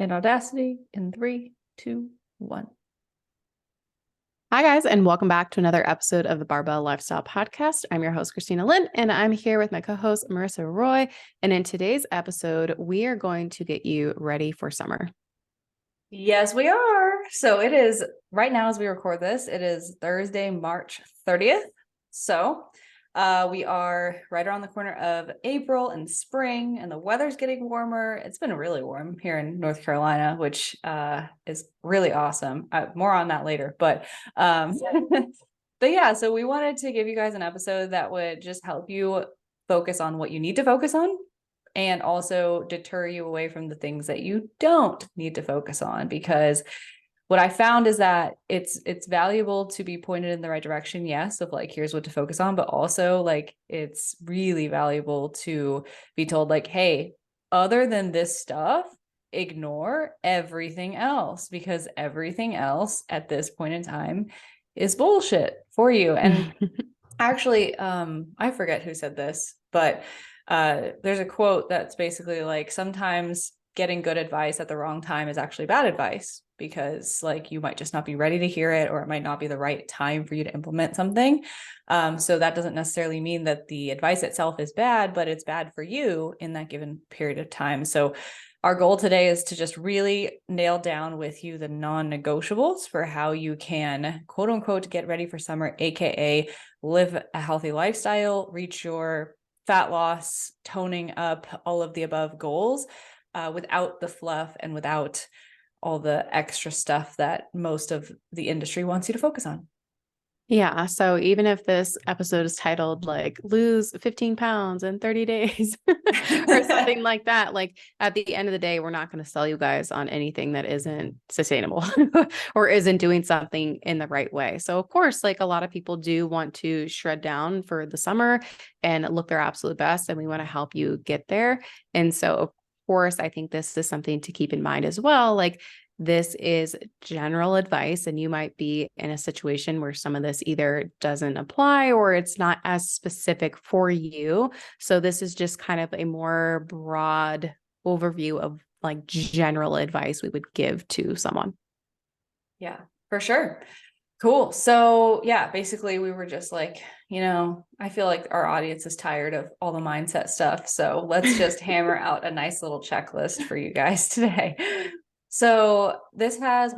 And Audacity in 3, 2, 1. Hi, guys, and welcome back to another episode of the Barbell Lifestyle Podcast. I'm your host, Christina Lynn, and I'm here with my co host, Marissa Roy. And in today's episode, we are going to get you ready for summer. Yes, we are. So it is right now as we record this, it is Thursday, March 30th. So we are right around the corner of April and spring, and the weather's getting warmer. It's been really warm here in North Carolina, which is really awesome. More on that later. But but yeah, so we wanted to give you guys an episode that would just help you focus on what you need to focus on and also deter you away from the things that you don't need to focus on. Because what I found is that it's valuable to be pointed in the right direction, yes, of like, here's what to focus on, but also like it's really valuable to be told like, hey, other than this stuff, ignore everything else, because everything else at this point in time is bullshit for you. And actually, I forget who said this, but there's a quote that's basically like, sometimes getting good advice at the wrong time is actually bad advice, because like you might just not be ready to hear it, or it might not be the right time for you to implement something. So that doesn't necessarily mean that the advice itself is bad, but it's bad for you in that given period of time. So our goal today is to just really nail down with you the non-negotiables for how you can, quote unquote, get ready for summer, aka live a healthy lifestyle, reach your fat loss, toning up, all of the above goals, without the fluff and without all the extra stuff that most of the industry wants you to focus on. Yeah. So even if this episode is titled like lose 15 pounds in 30 days or something like that, like at the end of the day, we're not going to sell you guys on anything that isn't sustainable or isn't doing something in the right way. So of course, like a lot of people do want to shred down for the summer and look their absolute best. And we want to help you get there. And so of course, I think this is something to keep in mind as well. Like this is general advice, and you might be in a situation where some of this either doesn't apply or it's not as specific for you. So this is just kind of a more broad overview of like general advice we would give to someone. Yeah, for sure. Cool. So yeah, basically we were just like, I feel like our audience is tired of all the mindset stuff. So let's just hammer out a nice little checklist for you guys today. So this has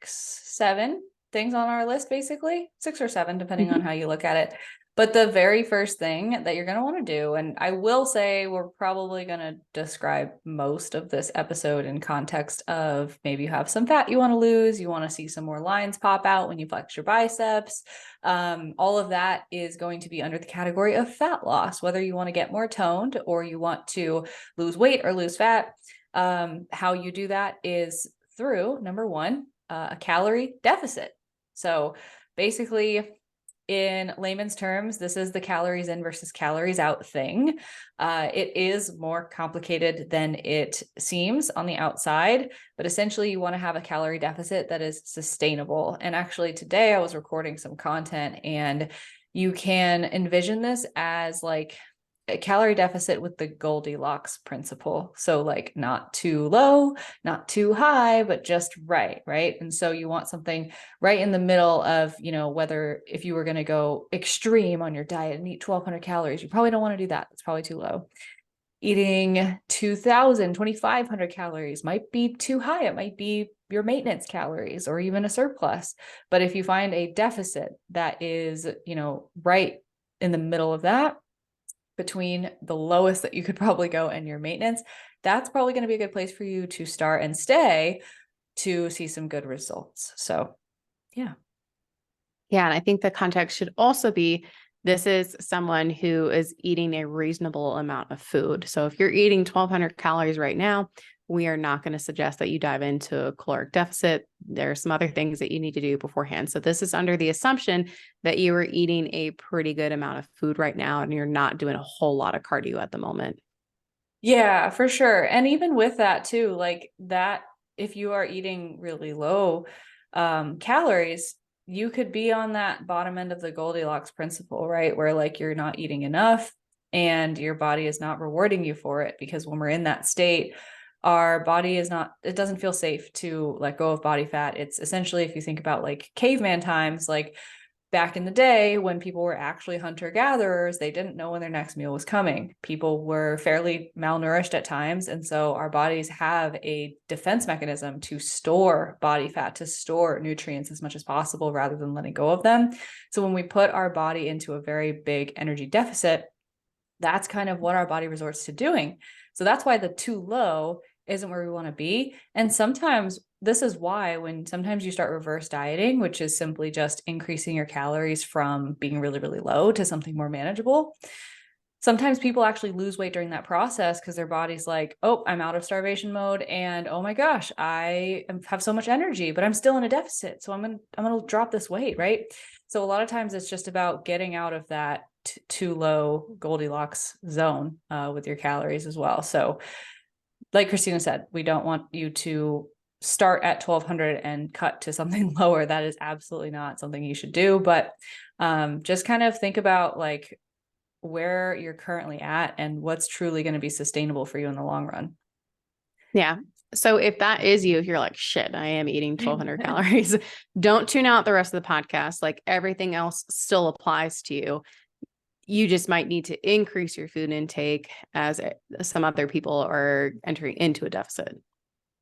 7 things on our list, basically 6 or 7, depending on how you look at it. But the very first thing that you're going to want to do, and I will say we're probably going to describe most of this episode in context of maybe you have some fat you want to lose, you want to see some more lines pop out when you flex your biceps. All of that is going to be under the category of fat loss, whether you want to get more toned or you want to lose weight or lose fat. How you do that is through, number one, a calorie deficit. So basically, in layman's terms, this is the calories in versus calories out thing. It is more complicated than it seems on the outside, but essentially you want to have a calorie deficit that is sustainable. And actually today I was recording some content, and you can envision this as like a calorie deficit with the Goldilocks principle. So like not too low, not too high, but just right, right? And so you want something right in the middle of, whether if you were going to go extreme on your diet and eat 1,200 calories, you probably don't want to do that. It's probably too low. Eating 2,000, 2,500 calories might be too high. It might be your maintenance calories or even a surplus. But if you find a deficit that is, right in the middle of that, between the lowest that you could probably go and your maintenance, that's probably going to be a good place for you to start and stay to see some good results. So, yeah. Yeah. And I think the context should also be this is someone who is eating a reasonable amount of food. So if you're eating 1,200 calories right now, we are not going to suggest that you dive into a caloric deficit. There are some other things that you need to do beforehand. So this is under the assumption that you are eating a pretty good amount of food right now and you're not doing a whole lot of cardio at the moment. Yeah, for sure. And even with that too, like that, if you are eating really low calories, you could be on that bottom end of the Goldilocks principle, right? Where like you're not eating enough and your body is not rewarding you for it, because when we're in that state, our body is not, it doesn't feel safe to let go of body fat. It's essentially, if you think about like caveman times, like back in the day when people were actually hunter-gatherers, they didn't know when their next meal was coming. People were fairly malnourished at times. And so our bodies have a defense mechanism to store body fat, to store nutrients as much as possible rather than letting go of them. So when we put our body into a very big energy deficit, that's kind of what our body resorts to doing. So that's why the too low isn't where we want to be. And sometimes this is why when sometimes you start reverse dieting, which is simply just increasing your calories from being really, really low to something more manageable. Sometimes people actually lose weight during that process because their body's like, oh, I'm out of starvation mode. And oh my gosh, have so much energy, but I'm still in a deficit. So I'm going to drop this weight. Right. So a lot of times it's just about getting out of that too low Goldilocks zone with your calories as well. So like Christina said, we don't want you to start at 1200 and cut to something lower. That is absolutely not something you should do. But just kind of think about like where you're currently at and what's truly going to be sustainable for you in the long run. Yeah. So if that is you, if you're like, shit, I am eating 1200 calories, don't tune out the rest of the podcast. Like everything else still applies to you. You just might need to increase your food intake as some other people are entering into a deficit.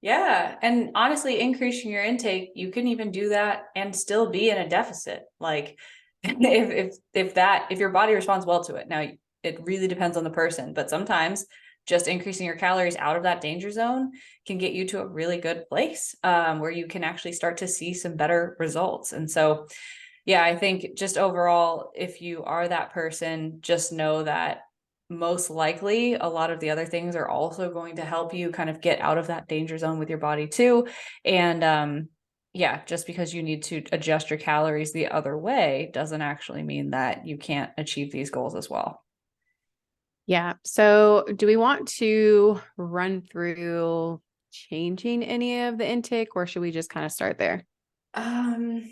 Yeah. And honestly, increasing your intake, you can even do that and still be in a deficit. Like if your body responds well to it. Now it really depends on the person, but sometimes just increasing your calories out of that danger zone can get you to a really good place where you can actually start to see some better results. And so, yeah, I think just overall, if you are that person, just know that most likely a lot of the other things are also going to help you kind of get out of that danger zone with your body too. And yeah, just because you need to adjust your calories the other way doesn't actually mean that you can't achieve these goals as well. Yeah. So do we want to run through changing any of the intake, or should we just kind of start there? Um,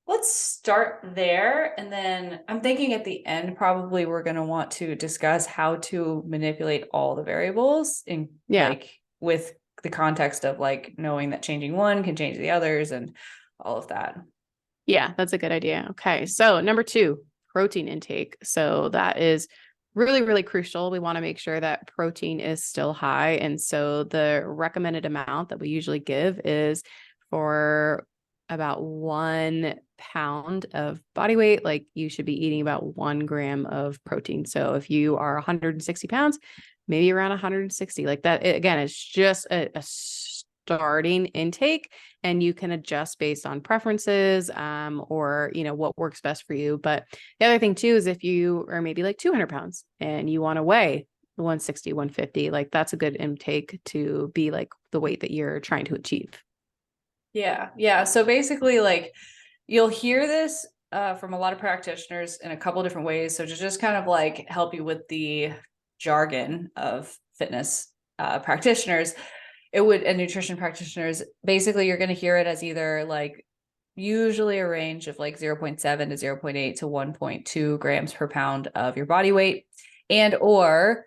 let's start there. And then I'm thinking at the end, probably we're going to want to discuss how to manipulate all the variables in Yeah. like with the context of like knowing that changing one can change the others and all of that. Yeah, that's a good idea. Okay. So number 2, protein intake. So that is really, really crucial. We want to make sure that protein is still high. And so the recommended amount that we usually give is for about 1 pound of body weight, like you should be eating about 1 gram of protein. So if you are 160 pounds, maybe around 160, like that. Again, it's just a starting intake, and you can adjust based on preferences or what works best for you. But the other thing too is if you are maybe like 200 pounds and you want to weigh 160, 150, like that's a good intake to be like the weight that you're trying to achieve. Yeah. Yeah. So basically, like you'll hear this from a lot of practitioners in a couple different ways. So to just kind of like help you with the jargon of fitness practitioners, and nutrition practitioners, basically you're going to hear it as either like usually a range of like 0.7 to 0.8 to 1.2 grams per pound of your body weight and or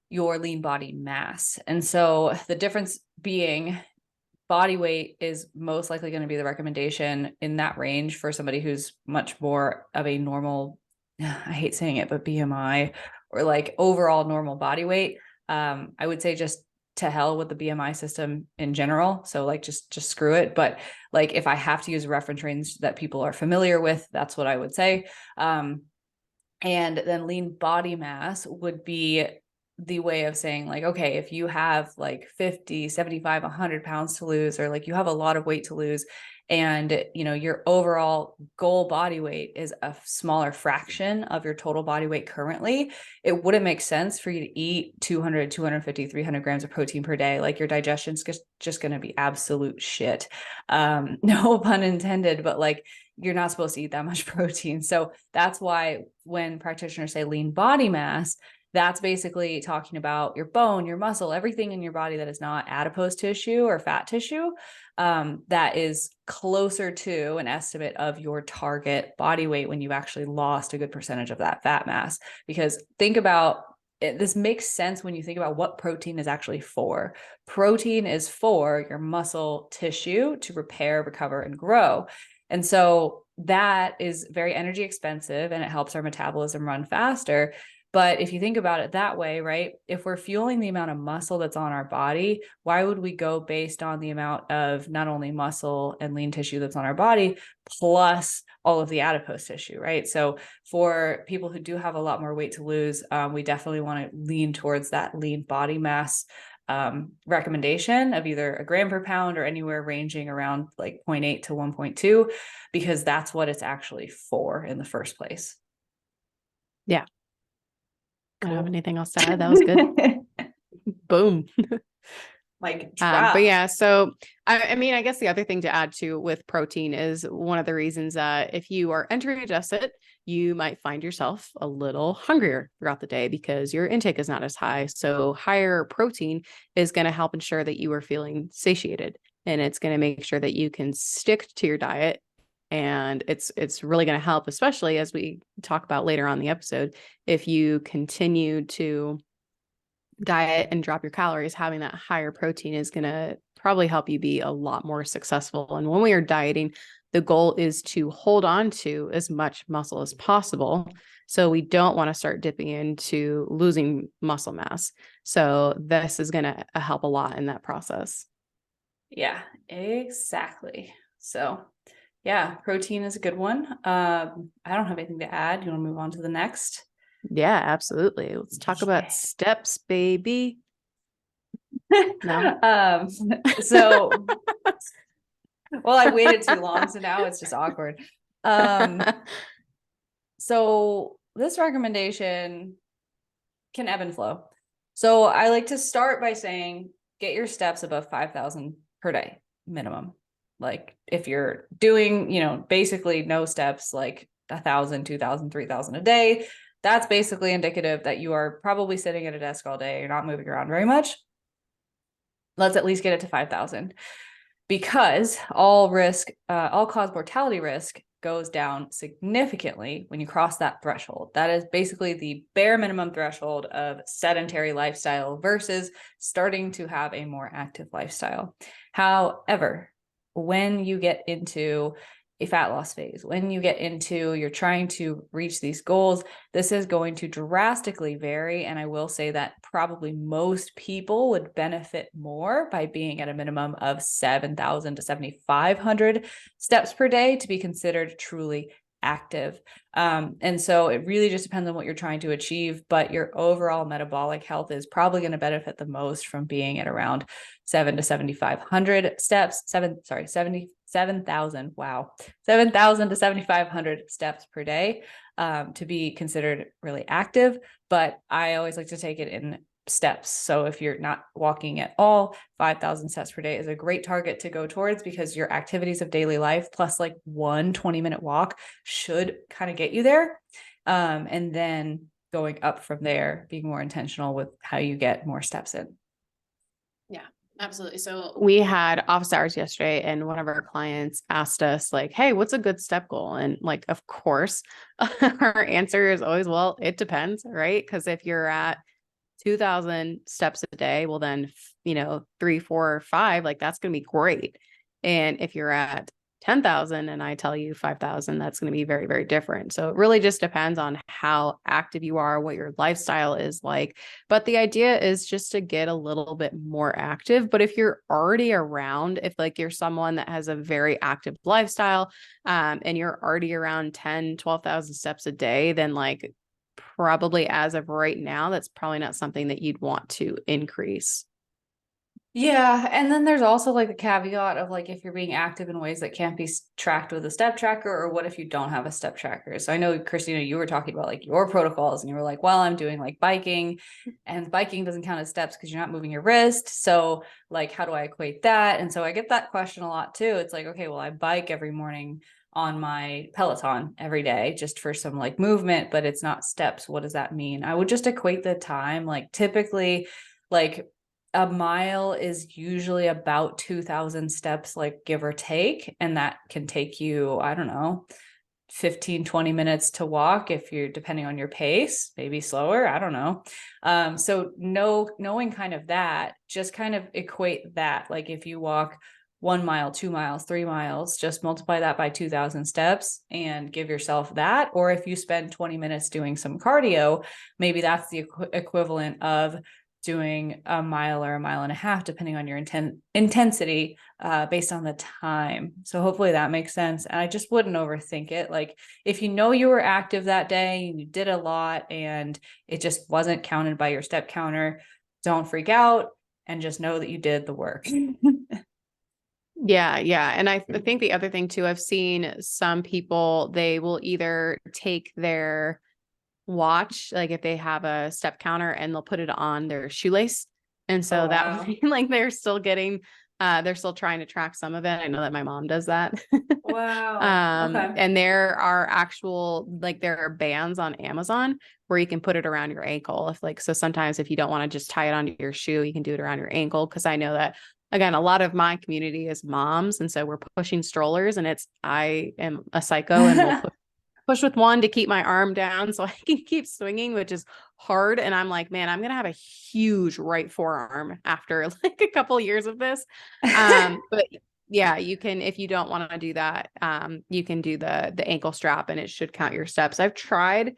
your lean body mass. And so the difference being body weight is most likely going to be the recommendation in that range for somebody who's much more of a normal, I hate saying it, but BMI or like overall normal body weight. I would say just to hell with the BMI system in general. So like just screw it. But like if I have to use a reference range that people are familiar with, that's what I would say. And then lean body mass would be the way of saying like, okay, if you have like 50, 75, 100 pounds to lose, or like you have a lot of weight to lose, and your overall goal body weight is a smaller fraction of your total body weight currently, it wouldn't make sense for you to eat 200, 250, 300 grams of protein per day. Like your digestion's just going to be absolute shit. No pun intended, but like you're not supposed to eat that much protein. So that's why when practitioners say lean body mass, that's basically talking about your bone, your muscle, everything in your body that is not adipose tissue or fat tissue, that is closer to an estimate of your target body weight when you've actually lost a good percentage of that fat mass. Because think about this makes sense when you think about what protein is actually for. Protein is for your muscle tissue to repair, recover, and grow. And so that is very energy expensive and it helps our metabolism run faster. But if you think about it that way, right? If we're fueling the amount of muscle that's on our body, why would we go based on the amount of not only muscle and lean tissue that's on our body, plus all of the adipose tissue, right? So for people who do have a lot more weight to lose, we definitely want to lean towards that lean body mass recommendation of either a gram per pound or anywhere ranging around like 0.8 to 1.2, because that's what it's actually for in the first place. Yeah. I don't have Cool. anything else to add. That was good. Boom. Like But yeah, so I mean, I guess the other thing to add to with protein is one of the reasons that if you are entry adjusted, you might find yourself a little hungrier throughout the day because your intake is not as high. So higher protein is going to help ensure that you are feeling satiated, and it's going to make sure that you can stick to your diet. And it's really going to help, especially as we talk about later on in the episode, if you continue to diet and drop your calories, having that higher protein is going to probably help you be a lot more successful. And when we are dieting, the goal is to hold on to as much muscle as possible. So we don't want to start dipping into losing muscle mass. So this is going to help a lot in that process. Yeah, exactly. So yeah, protein is a good one. I don't have anything to add. You want to move on to the next? Yeah, absolutely. Let's talk about steps, baby. No. So well, I waited too long, so now it's just awkward. So this recommendation can ebb and flow. So I like to start by saying get your steps above 5,000 per day minimum. Like if you're doing, basically no steps, like 1,000, 2,000, 3,000 a day, that's basically indicative that you are probably sitting at a desk all day. You're not moving around very much. Let's at least get it to 5,000, because all cause mortality risk goes down significantly when you cross that threshold. That is basically the bare minimum threshold of sedentary lifestyle versus starting to have a more active lifestyle. However, when you get into a fat loss phase, when you get into you're trying to reach these goals, this is going to drastically vary. And I will say that probably most people would benefit more by being at a minimum of 7,000 to 7,500 steps per day to be considered truly active. And so it really just depends on what you're trying to achieve, but your overall metabolic health is probably going to benefit the most from being at around 7,000 to 7,500 steps, 7,000. Wow. 7,000 to 7,500 steps per day to be considered really active. But I always like to take it in steps. So if you're not walking at all, 5,000 steps per day is a great target to go towards, because your activities of daily life plus like 20-minute walk should kind of get you there. And then going up from there, being more intentional with how you get more steps in. Yeah, absolutely. So we had office hours yesterday, and one of our clients asked us like, hey, what's a good step goal? And like, of course, our answer is always, well, it depends, right? Because if you're at 2,000 steps a day, well, then, 3, 4, or 5, like that's going to be great. And if you're at 10,000 and I tell you 5,000, that's going to be very, very different. So it really just depends on how active you are, what your lifestyle is like. But the idea is just to get a little bit more active. But if you're already around, if like you're someone that has a very active lifestyle, and you're already around 10, 12,000 steps a day, then like probably as of right now, that's probably not something that you'd want to increase. Yeah. And then there's also like the caveat of like, if you're being active in ways that can't be tracked with a step tracker, or what if you don't have a step tracker? So I know, Christina, you were talking about like your protocols and you were like, well, I'm doing like biking, and biking doesn't count as steps because you're not moving your wrist. So like, how do I equate that? And so I get that question a lot too. It's like, okay, well, I bike every morning on my Peloton every day just for some like movement, but it's not steps. What does that mean? I would just equate the time. Like typically, like a mile is usually about 2,000 steps, like give or take. And that can take you, I don't know, 15-20 minutes to walk if you're depending on your pace, maybe slower, I don't know. So knowing kind of that, just kind of equate that, like if you walk 1 mile, 2 miles, 3 miles, just multiply that by 2,000 steps and give yourself that. Or if you spend 20 minutes doing some cardio, maybe that's the equivalent of doing a mile or a mile and a half, depending on your intensity, based on the time. So hopefully that makes sense. And I just wouldn't overthink it. Like if you know you were active that day and you did a lot and it just wasn't counted by your step counter, don't freak out and just know that you did the work. Yeah, yeah. And I think the other thing too, I've seen some people, they will either take their watch, like if they have a step counter, and they'll put it on their shoelace. And so Oh, that wow. way, like they're still trying to track some of it. I know that my mom does that. Wow. Okay. And there are actual, like there are bands on Amazon where you can put it around your ankle. If like, so sometimes if you don't want to just tie it onto your shoe, you can do it around your ankle. Cause I know that again, a lot of my community is moms. And so we're pushing strollers, and I am a psycho and will push with one to keep my arm down so I can keep swinging, which is hard. And I'm like, man, I'm going to have a huge right forearm after like a couple of years of this. But yeah, you can, if you don't want to do that, you can do the ankle strap, and it should count your steps. I've tried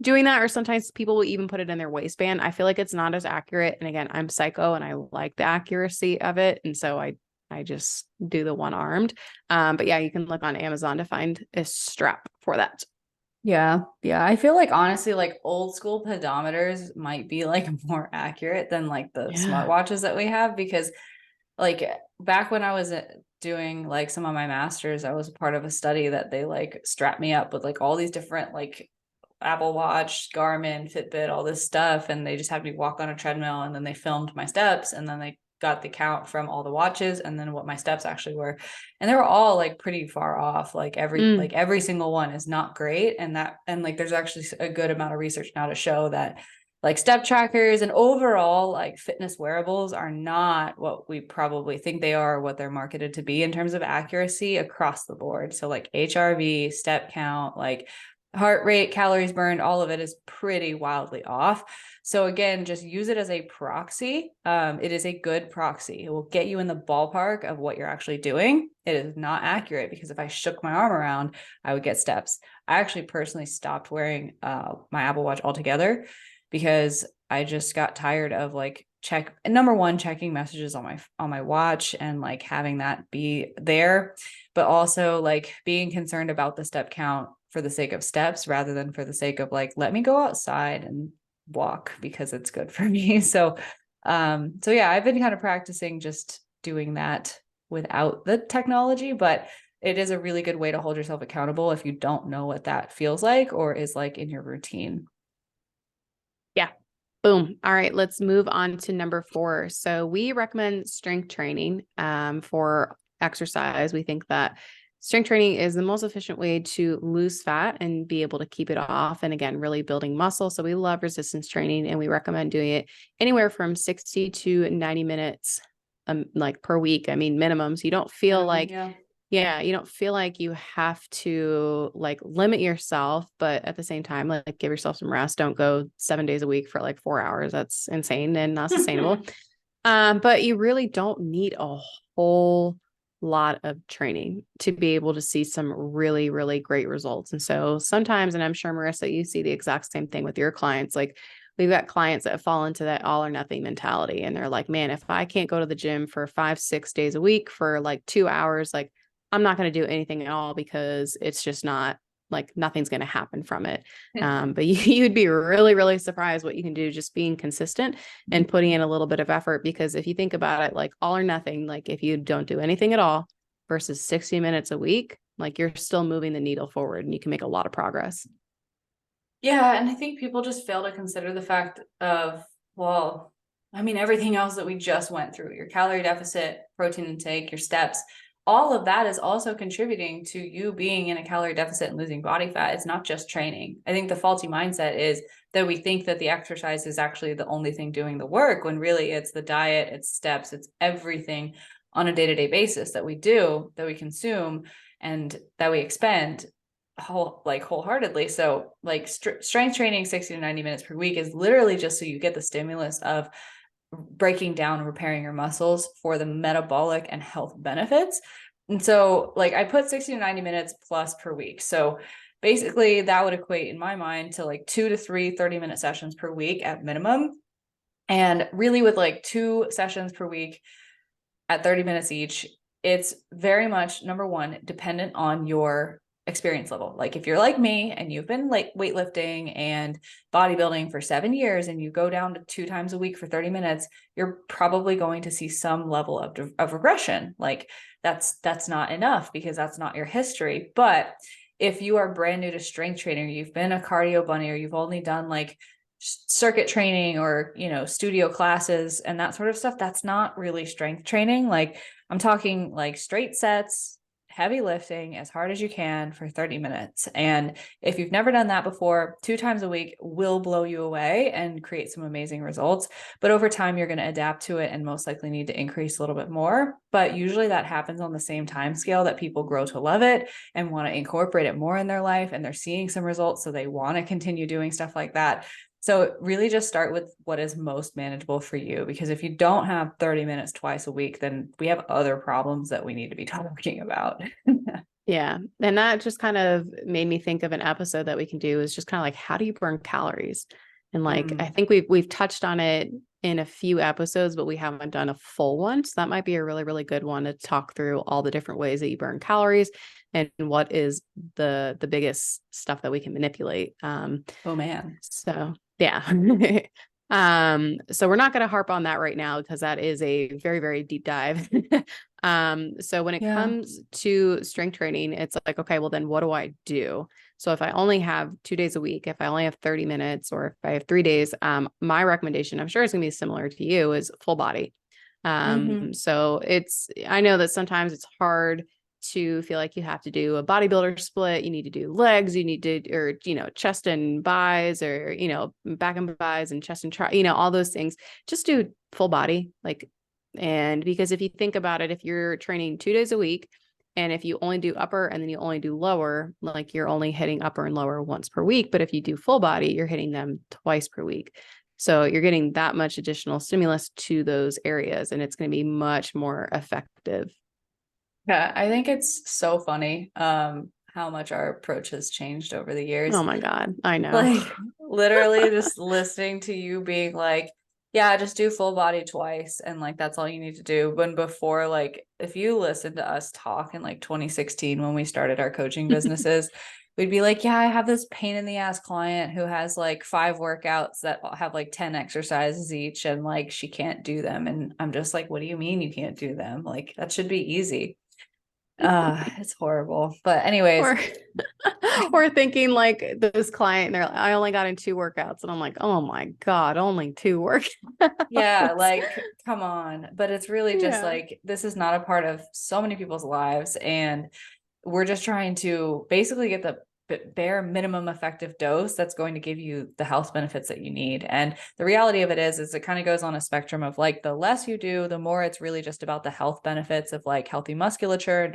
doing that, or sometimes people will even put it in their waistband. I feel like it's not as accurate. And again, I'm psycho and I like the accuracy of it. And so I just do the one armed. But yeah, you can look on Amazon to find a strap for that. Yeah. Yeah. I feel like honestly, like old school pedometers might be like more accurate than like the Yeah. smartwatches that we have, because like back when I was doing like some of my masters, I was a part of a study that they like strapped me up with like all these different like Apple Watch, Garmin, Fitbit, all this stuff. And they just had me walk on a treadmill, and then they filmed my steps, and then they got the count from all the watches and then what my steps actually were. And they were all like pretty far off. Like Mm. every single one is not great. And like there's actually a good amount of research now to show that like step trackers and overall like fitness wearables are not what we probably think they are, what they're marketed to be in terms of accuracy across the board. So like HRV, step count, like heart rate, calories burned, all of it is pretty wildly off. So again, just use it as a proxy. It is a good proxy. It will get you in the ballpark of what you're actually doing. It is not accurate, because if I shook my arm around, I would get steps. I actually personally stopped wearing my Apple Watch altogether, because I just got tired of like number one, checking messages on my watch and like having that be there, but also like being concerned about the step count for the sake of steps rather than for the sake of like, let me go outside and walk because it's good for me. So yeah, I've been kind of practicing just doing that without the technology, but it is a really good way to hold yourself accountable if you don't know what that feels like or is like in your routine. Yeah. Boom. All right, let's move on to number 4. So we recommend strength training for exercise. We think that strength training is the most efficient way to lose fat and be able to keep it off. And again, really building muscle. So we love resistance training, and we recommend doing it anywhere from 60 to 90 minutes like per week. I mean, minimum. So you don't feel like you don't feel like you have to like limit yourself, but at the same time, like give yourself some rest. Don't go 7 days a week for like 4 hours. That's insane and not sustainable. But you really don't need a whole lot of training to be able to see some really, really great results. And so sometimes, and I'm sure Marissa, you see the exact same thing with your clients. Like we've got clients that fall into that all or nothing mentality. And they're like, man, if I can't go to the gym for 5-6 days a week for like 2 hours, like I'm not going to do anything at all, because it's just not like nothing's going to happen from it. But you'd be really, really surprised what you can do just being consistent and putting in a little bit of effort. Because if you think about it, like all or nothing, like if you don't do anything at all versus 60 minutes a week, like you're still moving the needle forward and you can make a lot of progress. Yeah, and I think people just fail to consider the fact of, well, I mean, everything else that we just went through, your calorie deficit, protein intake, your steps, all of that is also contributing to you being in a calorie deficit and losing body fat. It's not just training. I think the faulty mindset is that we think that the exercise is actually the only thing doing the work, when really it's the diet, it's steps, it's everything on a day-to-day basis that we do, that we consume, and that we expend. wholeheartedly. So like strength training 60 to 90 minutes per week is literally just so you get the stimulus of breaking down and repairing your muscles for the metabolic and health benefits. And so like I put 60 to 90 minutes plus per week. So basically that would equate in my mind to like 2 to 3 30-minute sessions per week at minimum. And really with like 2 sessions per week at 30 minutes each, it's very much, number one, dependent on your experience level. Like if you're like me and you've been like weightlifting and bodybuilding for 7 years and you go down to 2 times a week for 30 minutes, you're probably going to see some level of regression. Like that's not enough because that's not your history. But if you are brand new to strength training, you've been a cardio bunny, or you've only done like circuit training or, studio classes and that sort of stuff, that's not really strength training. Like I'm talking like straight sets, heavy lifting as hard as you can for 30 minutes. And if you've never done that before, 2 times a week will blow you away and create some amazing results. But over time, you're going to adapt to it and most likely need to increase a little bit more. But usually that happens on the same time scale that people grow to love it and want to incorporate it more in their life. And they're seeing some results, so they want to continue doing stuff like that. So really just start with what is most manageable for you, because if you don't have 30 minutes twice a week, then we have other problems that we need to be talking about. Yeah. And that just kind of made me think of an episode that we can do, is just kind of like, how do you burn calories? And like, I think we've touched on it in a few episodes, but we haven't done a full one. So that might be a really, really good one to talk through all the different ways that you burn calories and what is the biggest stuff that we can manipulate. Oh man. So yeah. So we're not going to harp on that right now because that is a very, very deep dive. So when it comes to strength training, it's like, okay, well then what do I do? So if I only have 2 days a week, if I only have 30 minutes, or if I have 3 days, my recommendation, I'm sure it's gonna be similar to you, is full body. So I know that sometimes it's hard to feel like you have to do a bodybuilder split. You need to do legs, you need to, or, chest and buys, or, back and buys and chest and try, all those things. Just do full body. And because if you think about it, if you're training 2 days a week, and if you only do upper and then you only do lower, like you're only hitting upper and lower once per week. But if you do full body, you're hitting them twice per week. So you're getting that much additional stimulus to those areas, and it's going to be much more effective. Yeah, I think it's so funny how much our approach has changed over the years. Oh my God, I know. Like literally just listening to you being like, yeah, just do full body twice, and like that's all you need to do. When before, like if you listen to us talk in like 2016 when we started our coaching businesses, we'd be like, yeah, I have this pain in the ass client who has like 5 workouts that have like 10 exercises each, and like she can't do them. And I'm just like, what do you mean you can't do them? Like that should be easy. It's horrible. But anyways, or thinking like this client, they're like, I only got in 2 workouts, and I'm like, oh my God, only 2 workouts. yeah, like come on. But it's really just like, this is not a part of so many people's lives, and we're just trying to basically get the bare minimum effective dose that's going to give you the health benefits that you need. And the reality of it is it kind of goes on a spectrum of like, the less you do, the more it's really just about the health benefits of like healthy musculature,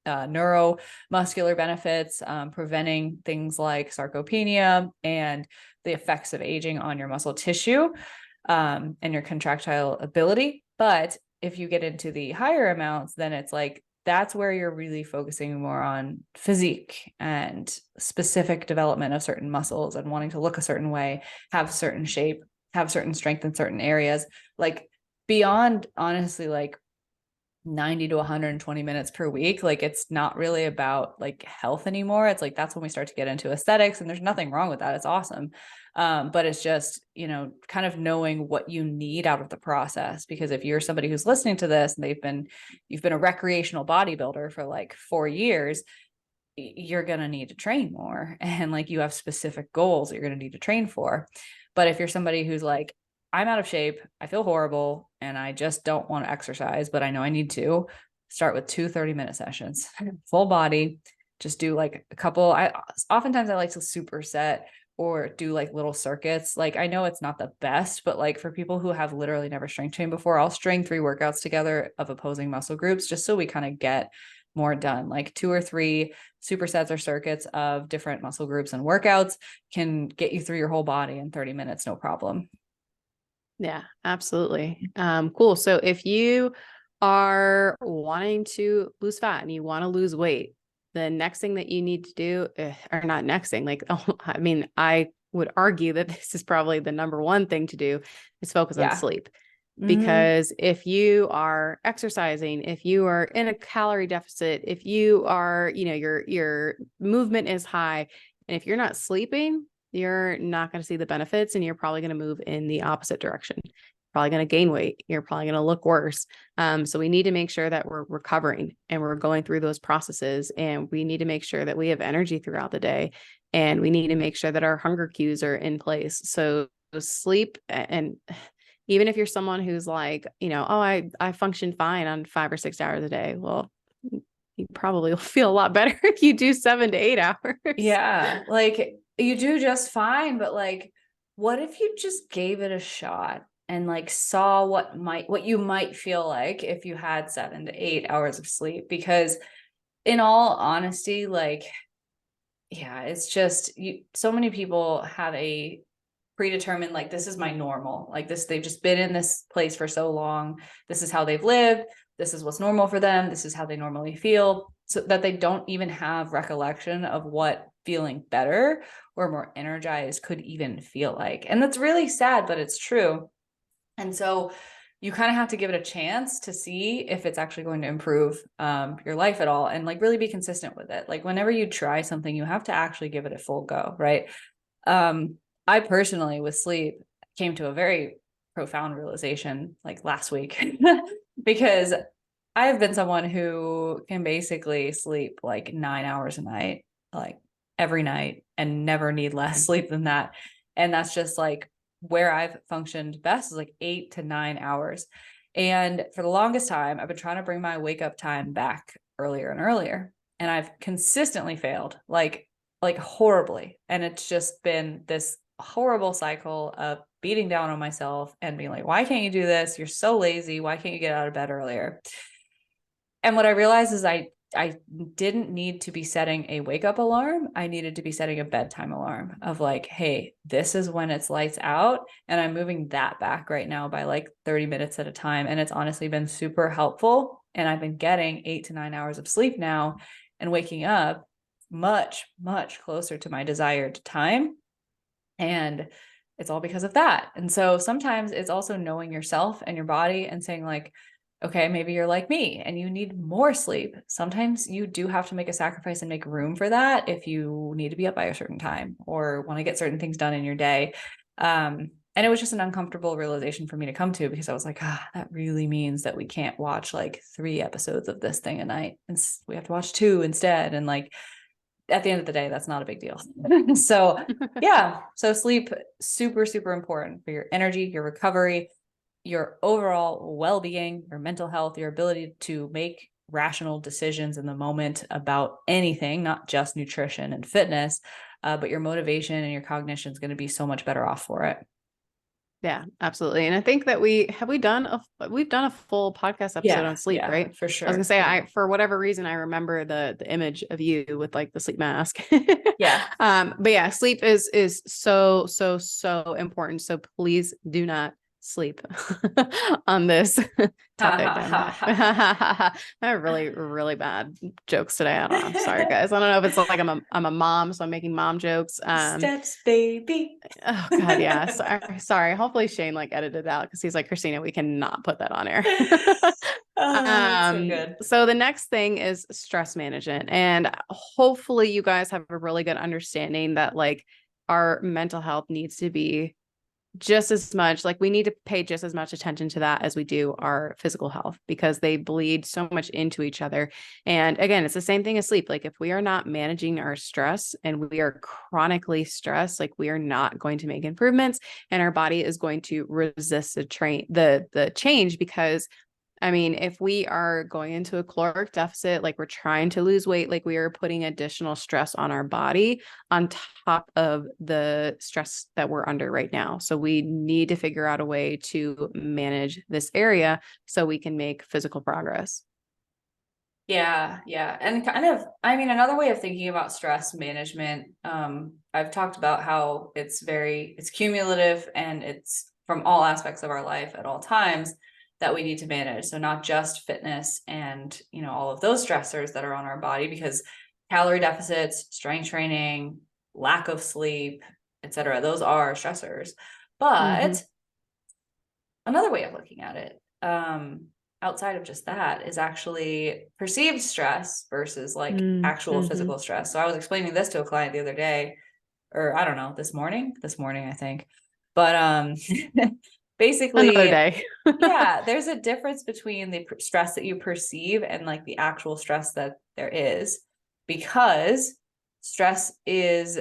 neuromuscular benefits, preventing things like sarcopenia and the effects of aging on your muscle tissue, and your contractile ability. But if you get into the higher amounts, then it's like, that's where you're really focusing more on physique and specific development of certain muscles and wanting to look a certain way, have a certain shape, have certain strength in certain areas. Like beyond, honestly, like 90 to 120 minutes per week, like it's not really about like health anymore. It's like that's when we start to get into aesthetics, and there's nothing wrong with that. It's awesome. But it's just, kind of knowing what you need out of the process. Because if you're somebody who's listening to this and you've been a recreational bodybuilder for like 4 years, you're going to need to train more, and like you have specific goals that you're going to need to train for. But if you're somebody who's like, I'm out of shape, I feel horrible, and I just don't want to exercise, but I know I need to, start with 2 30-minute sessions, full body. Just do like a couple. Oftentimes I like to superset or do like little circuits. Like I know it's not the best, but like for people who have literally never strength trained before, I'll string 3 workouts together of opposing muscle groups just so we kind of get more done. Like 2 or 3 supersets or circuits of different muscle groups and workouts can get you through your whole body in 30 minutes, no problem. Yeah, absolutely. Cool. So if you are wanting to lose fat and you want to lose weight, the next thing that you need to do, or not next thing, like, oh, I mean, I would argue that this is probably the number one thing to do is focus on Yeah. sleep. Mm-hmm. Because if you are exercising, if you are in a calorie deficit, if you are, your movement is high, and if you're not sleeping, you're not going to see the benefits, and you're probably going to move in the opposite direction. Probably going to gain weight. You're probably going to look worse. So we need to make sure that we're recovering and we're going through those processes, and we need to make sure that we have energy throughout the day, and we need to make sure that our hunger cues are in place. So sleep, and even if you're someone who's like, oh, I function fine on 5 or 6 hours a day. Well, you probably will feel a lot better if you do 7 to 8 hours. Yeah. Like you do just fine, but like, what if you just gave it a shot and like saw what you might feel like if you had 7 to 8 hours of sleep? Because in all honesty, like, yeah, it's just so many people have a predetermined, like, this is my normal, like this, they've just been in this place for so long, this is how they've lived, this is what's normal for them, this is how they normally feel, so that they don't even have recollection of what feeling better or more energized could even feel like. And that's really sad, but it's true. And so you kind of have to give it a chance to see if it's actually going to improve your life at all, and like really be consistent with it. Like whenever you try something, you have to actually give it a full go, right? um I personally with sleep came to a very profound realization like last week because I've been someone who can basically sleep like 9 hours a night, like every night, and never need less sleep than that. And that's just like where I've functioned best, is like 8 to 9 hours. And for the longest time, I've been trying to bring my wake up time back earlier and earlier. And I've consistently failed, like horribly. And it's just been this horrible cycle of beating down on myself and being like, why can't you do this? You're so lazy. Why can't you get out of bed earlier? And what I realized is I didn't need to be setting a wake up alarm. I needed to be setting a bedtime alarm of like, hey, this is when it's lights out. And I'm moving that back right now by like 30 minutes at a time. And it's honestly been super helpful. And I've been getting 8 to 9 hours of sleep now and waking up much, much closer to my desired time. And it's all because of that. And so sometimes it's also knowing yourself and your body and saying like, okay, maybe you're like me and you need more sleep. Sometimes you do have to make a sacrifice and make room for that if you need to be up by a certain time or want to get certain things done in your day. And it was just an uncomfortable realization for me to come to, because I was like, that really means that we can't watch like 3 episodes of this thing a night, and we have to watch 2 instead. And like, at the end of the day, that's not a big deal. So yeah, so sleep, super, super important for your energy, your recovery, your overall well-being, your mental health, your ability to make rational decisions in the moment about anything, not just nutrition and fitness, but your motivation and your cognition is going to be so much better off for it. Yeah, absolutely. And I think that we've done a full podcast episode on sleep, Yeah, right? for I was gonna sure. say, Yeah. for whatever reason, I remember the image of you with like the sleep mask. Yeah. But yeah, sleep is so, so, so important. So please do not sleep on this topic. I have really, really bad jokes today. I don't know. Sorry, guys. I don't know if it's like I'm a mom, so I'm making mom jokes. Steps, baby. Oh God, yeah. Sorry. Hopefully Shane like edited it out, because he's like, Christina, we cannot put that on air. Oh, it's so good. So the next thing is stress management. And hopefully you guys have a really good understanding that like our mental health needs to be just as much, like we need to pay just as much attention to that as we do our physical health, because they bleed so much into each other. And again, it's the same thing as sleep. Like if we are not managing our stress and we are chronically stressed, like we are not going to make improvements, and our body is going to resist the change. Because I mean, if we are going into a caloric deficit, like we're trying to lose weight, like we are putting additional stress on our body on top of the stress that we're under right now. So we need to figure out a way to manage this area so we can make physical progress. Yeah, yeah. And kind of, I mean, another way of thinking about stress management, I've talked about how it's cumulative and it's from all aspects of our life at all times that we need to manage. So not just fitness and, all of those stressors that are on our body, because calorie deficits, strength training, lack of sleep, etc., those are stressors. Mm-hmm. But another way of looking at it, outside of just that, is actually perceived stress versus like actual Mm-hmm. physical stress. So I was explaining this to a client the other day, or I don't know, this morning, I think. But Another basically, day. yeah, there's a difference between the stress that you perceive and like the actual stress that there is, because stress is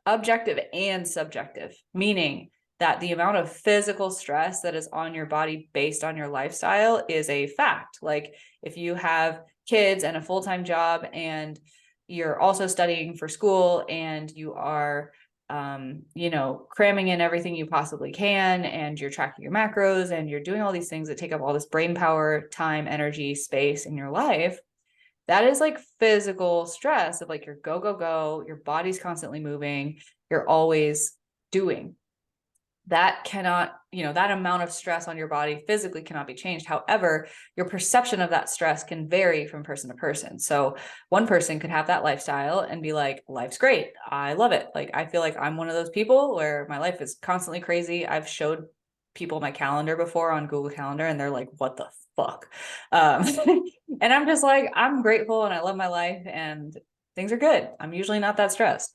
objective and subjective, meaning that the amount of physical stress that is on your body based on your lifestyle is a fact. Like if you have kids and a full-time job and you're also studying for school and you are cramming in everything you possibly can and you're tracking your macros and you're doing all these things that take up all this brain power, time, energy, space in your life, that is like physical stress of like your go, go, go, your body's constantly moving, you're always doing. That cannot, that amount of stress on your body physically cannot be changed. However, your perception of that stress can vary from person to person. So one person could have that lifestyle and be like, life's great. I love it. Like, I feel like I'm one of those people where my life is constantly crazy. I've showed people my calendar before on Google Calendar and they're like, what the fuck? Um, and I'm just like, I'm grateful and I love my life and things are good. I'm usually not that stressed.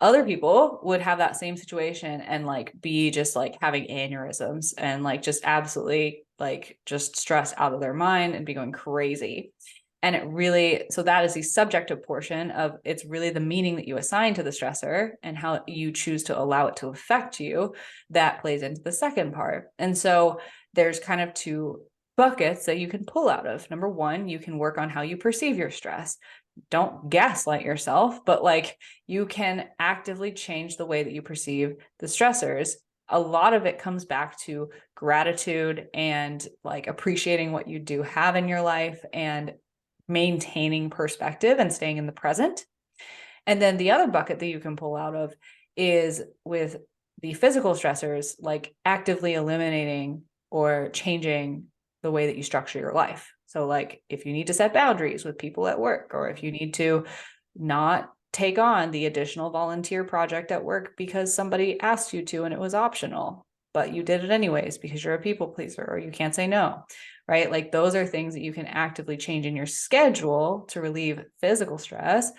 Other people would have that same situation and like be just like having aneurysms and like just absolutely like just stressed out of their mind and be going crazy. And it really, so that is the subjective portion of, it's really the meaning that you assign to the stressor and how you choose to allow it to affect you that plays into the second part. And so there's kind of two buckets that you can pull out of. Number one, you can work on how you perceive your stress. Don't gaslight yourself, but like you can actively change the way that you perceive the stressors. A lot of it comes back to gratitude and like appreciating what you do have in your life and maintaining perspective and staying in the present. And then the other bucket that you can pull out of is with the physical stressors, like actively eliminating or changing the way that you structure your life. So, like, if you need to set boundaries with people at work, or if you need to not take on the additional volunteer project at work because somebody asked you to and it was optional, but you did it anyways because you're a people pleaser or you can't say no, right? Like, those are things that you can actively change in your schedule to relieve physical stress,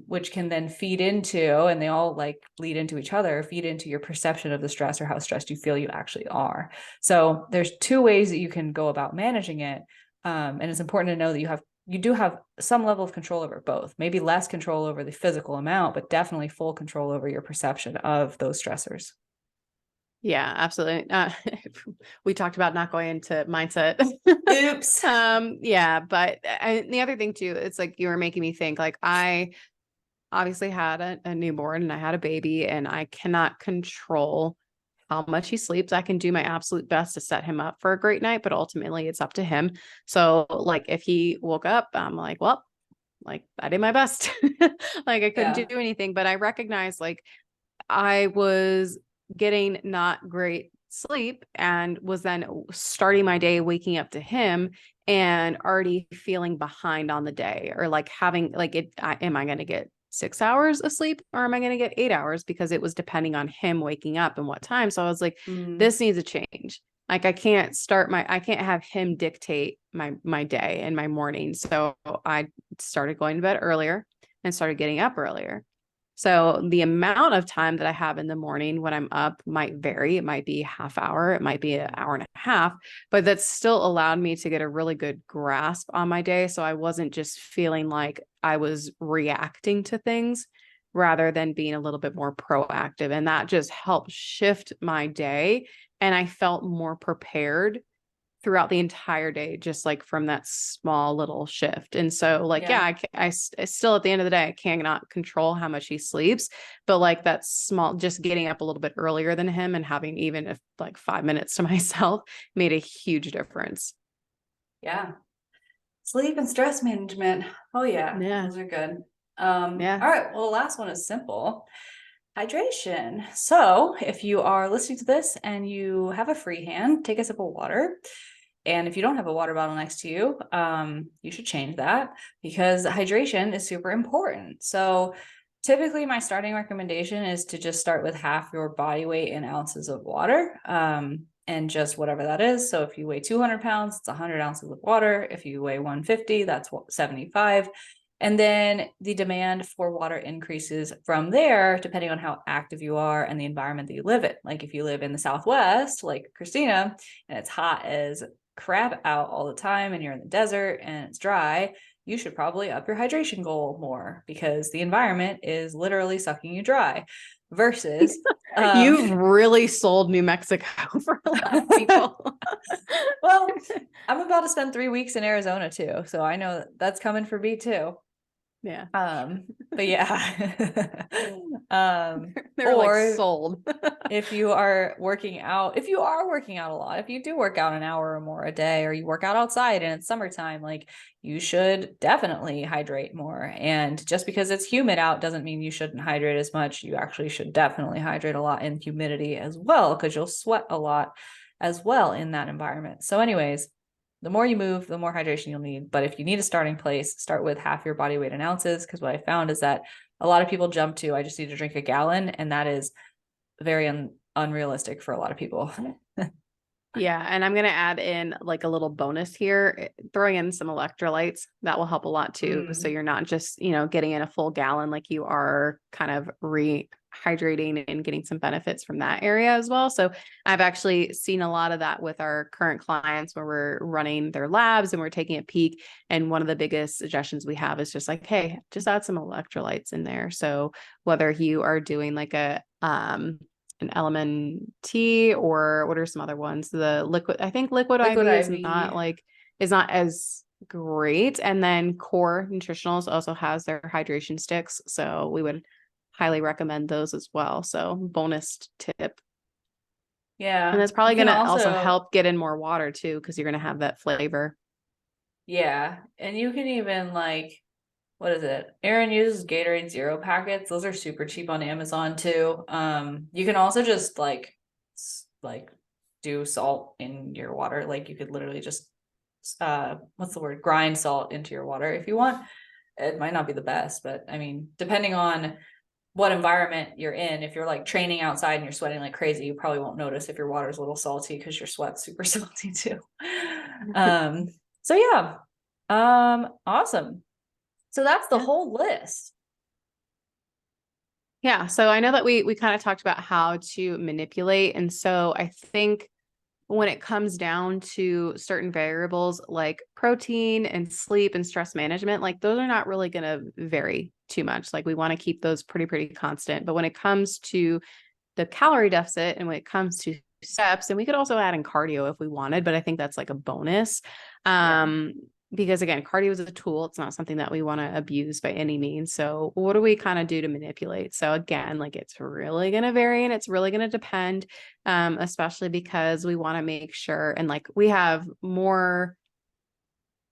which can then feed into, and they all like bleed into each other, feed into your perception of the stress or how stressed you feel you actually are. So there's two ways that you can go about managing it. And it's important to know that you do have some level of control over both, maybe less control over the physical amount, but definitely full control over your perception of those stressors. Yeah, absolutely. We talked about not going into mindset. Oops. Yeah, but the other thing too, it's like you were making me think, like I obviously had a newborn and I had a baby and I cannot control how much he sleeps. I can do my absolute best to set him up for a great night, but ultimately it's up to him. So like if he woke up, I'm like, well, like I did my best. Like I couldn't do Yeah. anything, but I recognize like I was getting not great sleep and was then starting my day waking up to him and already feeling behind on the day, or like having like am I going to get 6 hours of sleep or am I going to get 8 hours, because it was depending on him waking up and what time. So I was like, Mm, this needs a change. Like I can't have him dictate my day and my morning. So I started going to bed earlier and started getting up earlier. So the amount of time that I have in the morning when I'm up might vary. It might be half hour, it might be an hour and a half, but that's still allowed me to get a really good grasp on my day. So I wasn't just feeling like I was reacting to things rather than being a little bit more proactive. And that just helped shift my day. And I felt more prepared throughout the entire day, just like from that small little shift. And so like, yeah, yeah. I still, at the end of the day, I cannot control how much he sleeps, but like that small, just getting up a little bit earlier than him and having even if like 5 minutes to myself made a huge difference. Yeah. Sleep and stress management. Oh yeah, Yeah. those are good. Yeah. All right. Well, the last one is simple. Hydration. So if you are listening to this and you have a free hand, take a sip of water. And if you don't have a water bottle next to you, you should change that because hydration is super important. So typically my starting recommendation is to just start with half your body weight in ounces of water. And just whatever that is. So if you weigh 200 pounds, it's 100 ounces of water. If you weigh 150, that's 75. And then the demand for water increases from there, depending on how active you are and the environment that you live in. Like if you live in the Southwest, like Christina, and it's hot as crap out all the time, and you're in the desert and it's dry, you should probably up your hydration goal more because the environment is literally sucking you dry. Versus, You've really sold New Mexico for a lot of people. well, I'm about to spend 3 weeks in Arizona too, so I know that's coming for me too. Yeah. But yeah. They're like Or sold. if you are working out, if you are working out a lot, if you do work out an hour or more a day, or you work out outside and it's summertime, like you should definitely hydrate more. And just because it's humid out doesn't mean you shouldn't hydrate as much. You actually should definitely hydrate a lot in humidity as well, because you'll sweat a lot as well in that environment. So anyways, the more you move, the more hydration you'll need. But if you need a starting place, start with half your body weight in ounces. Because what I found is that a lot of people jump to, I just need to drink a gallon. And that is very unrealistic for a lot of people. Yeah, and I'm gonna add in like a little bonus here, throwing in some electrolytes. That will help a lot too. So you're not just, getting in a full gallon, like you are kind of rehydrating and getting some benefits from that area as well. So I've actually seen a lot of that with our current clients where we're running their labs and we're taking a peek. And one of the biggest suggestions we have is just like, hey, just add some electrolytes in there. So whether you are doing like an LMNT, or what are some other ones? The liquid, I think liquid Liquid IV IV. is not as great. And then Core Nutritionals also has their hydration sticks. So we would highly recommend those as well. So bonus tip. And Yeah. that's probably You going can to also also, help get in more water too, because you're going to have that flavor. yeah. And you can even like, what is it? Aaron uses Gatorade Zero packets. Those are super cheap on Amazon too. You can also just like do salt in your water. Like you could literally just what's the word? Grind salt into your water if you want. It might not be the best, but I mean, depending on what environment you're in, if you're like training outside and you're sweating like crazy, you probably won't notice if your water's a little salty because your sweat's super salty too. Um, so yeah. Awesome. So that's the Yeah. whole list. Yeah. So I know that we kind of talked about how to manipulate. And so I think when it comes down to certain variables like protein and sleep and stress management, like those are not really going to vary too much. Like we want to keep those pretty constant. But when it comes to the calorie deficit and when it comes to steps, and we could also add in cardio if we wanted, but I think that's like a bonus. Yeah. Because again, cardio is a tool. It's not something that we want to abuse by any means. So what do we kind of do to manipulate? So again, like it's really going to vary and it's really going to depend, especially because we want to make sure, and like we have more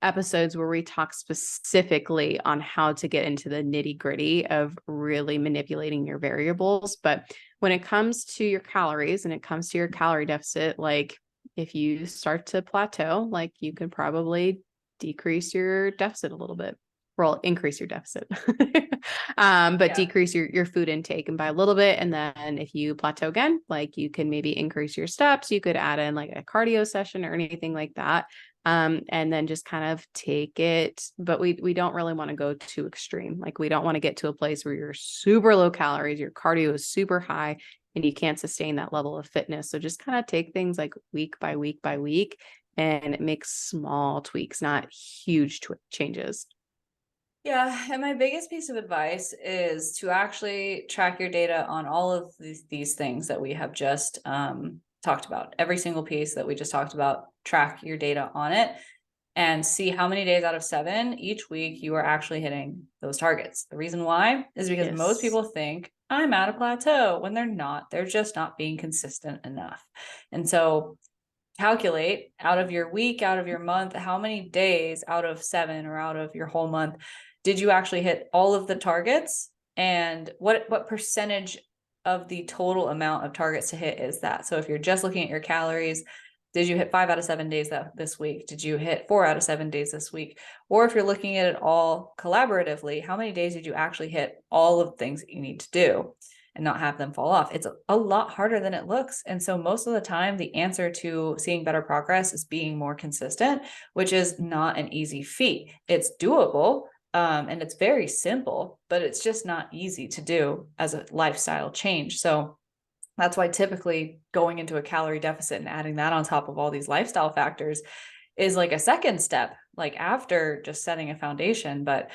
episodes where we talk specifically on how to get into the nitty gritty of really manipulating your variables. But when it comes to your calories and it comes to your calorie deficit, like if you start to plateau, like you can probably decrease your deficit a little bit. Well, increase your deficit, but Yeah. decrease your food intake and by a little bit. And then if you plateau again, like you can maybe increase your steps. You could add in like a cardio session or anything like that. And then just kind of take it, but we don't really want to go too extreme. Like we don't want to get to a place where you're super low calories, your cardio is super high, and you can't sustain that level of fitness. So just kind of take things like week by week by week and make small tweaks, not huge changes. Yeah. And my biggest piece of advice is to actually track your data on all of these things that we have just talked about. Every single piece that we just talked about, track your data on it and see how many days out of 7 each week you are actually hitting those targets. The reason why is because most Yes. people think I'm at a plateau when they're not. They're just not being consistent enough. And so calculate out of your week, out of your month, how many days out of 7 or out of your whole month did you actually hit all of the targets, and what percentage of the total amount of targets to hit is that? So if you're just looking at your calories, did you hit 5 out of 7 days this week? Did you hit 4 out of 7 days this week? Or if you're looking at it all collaboratively, how many days did you actually hit all of the things that you need to do and not have them fall off? It's a lot harder than it looks. And so most of the time, the answer to seeing better progress is being more consistent, which is not an easy feat. It's doable. And it's very simple, but it's just not easy to do as a lifestyle change. So that's why typically going into a calorie deficit and adding that on top of all these lifestyle factors is like a second step, like after just setting a foundation. But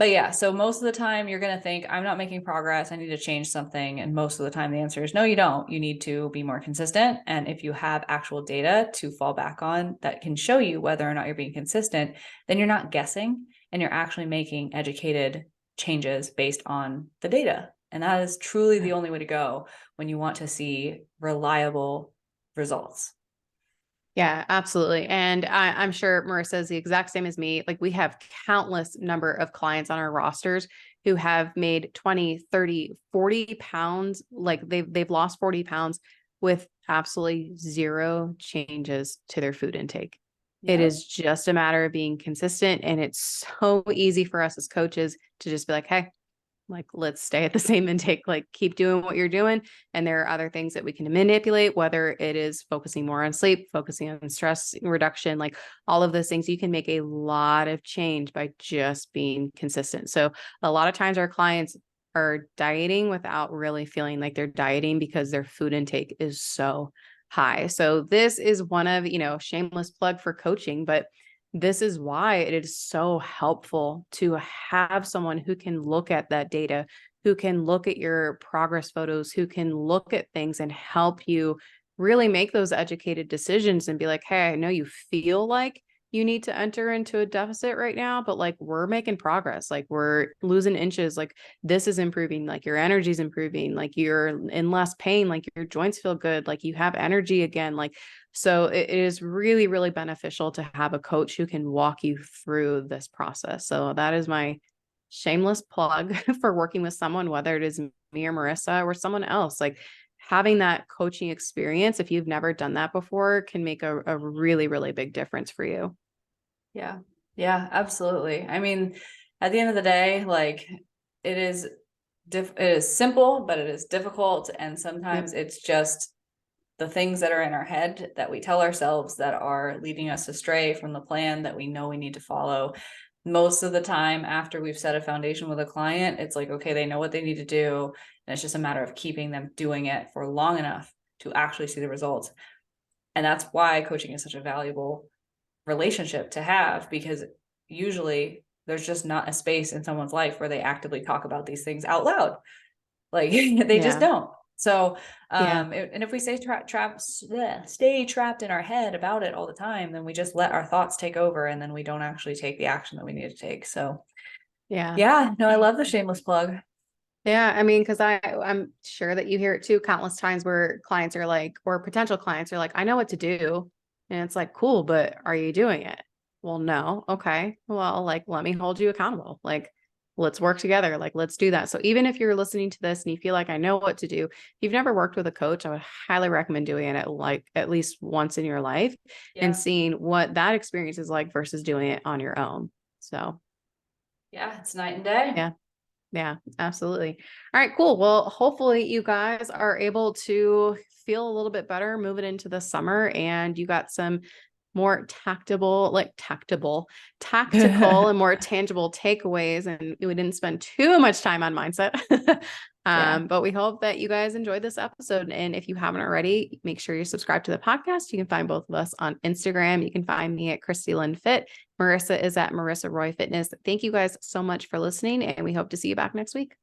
yeah, so most of the time you're going to think, I'm not making progress, I need to change something. And most of the time the answer is no, you don't. You need to be more consistent. And if you have actual data to fall back on that can show you whether or not you're being consistent, then you're not guessing and you're actually making educated changes based on the data. And that is truly the only way to go when you want to see reliable results. Yeah, absolutely. And I'm sure Marissa is the exact same as me. Like we have countless number of clients on our rosters who have made 20, 30, 40 pounds. Like they've lost 40 pounds with absolutely zero changes to their food intake. It is just a matter of being consistent. And it's so easy for us as coaches to just be like, hey, like, let's stay at the same intake, like keep doing what you're doing. And there are other things that we can manipulate, whether it is focusing more on sleep, focusing on stress reduction, like all of those things. You can make a lot of change by just being consistent. So a lot of times our clients are dieting without really feeling like they're dieting because their food intake is so high. So this is one of, shameless plug for coaching, but this is why it is so helpful to have someone who can look at that data, who can look at your progress photos, who can look at things and help you really make those educated decisions and be like, hey, I know you feel like you need to enter into a deficit right now, but like we're making progress, like we're losing inches, like this is improving, like your energy is improving, like you're in less pain, like your joints feel good, like you have energy again, like so it is really, really beneficial to have a coach who can walk you through this process. So that is my shameless plug for working with someone, whether it is me or Marissa or someone else. Like having that coaching experience, if you've never done that before, can make a really, really big difference for you. Yeah. Yeah, absolutely. I mean, at the end of the day, like it is it is simple, but it is difficult. And sometimes it's just the things that are in our head that we tell ourselves that are leading us astray from the plan that we know we need to follow. Most of the time after we've set a foundation with a client, it's like, okay, they know what they need to do. And it's just a matter of keeping them doing it for long enough to actually see the results. And that's why coaching is such a valuable relationship to have, because usually there's just not a space in someone's life where they actively talk about these things out loud. Like they just don't. So, and if we stay trapped in our head about it all the time, then we just let our thoughts take over and then we don't actually take the action that we need to take. So yeah, no, I love the shameless plug. Yeah. I mean, cause I'm sure that you hear it too, countless times where clients are like, or potential clients are like, I know what to do. And it's like, cool, but are you doing it? Well, no. Okay. Well, like, let me hold you accountable. Like, let's work together. Like, let's do that. So even if you're listening to this and you feel like I know what to do, if you've never worked with a coach, I would highly recommend doing it like at least once in your life and seeing what that experience is like versus doing it on your own. So yeah, it's night and day. Yeah. Yeah, absolutely. All right, cool. Well, hopefully you guys are able to feel a little bit better moving into the summer and you got some more tactical and more tangible takeaways. And we didn't spend too much time on mindset. But we hope that you guys enjoyed this episode. And if you haven't already, make sure you subscribe to the podcast. You can find both of us on Instagram. You can find me at Christy Lynn Fit. Marissa is at Marissa Roy Fitness. Thank you guys so much for listening, and we hope to see you back next week.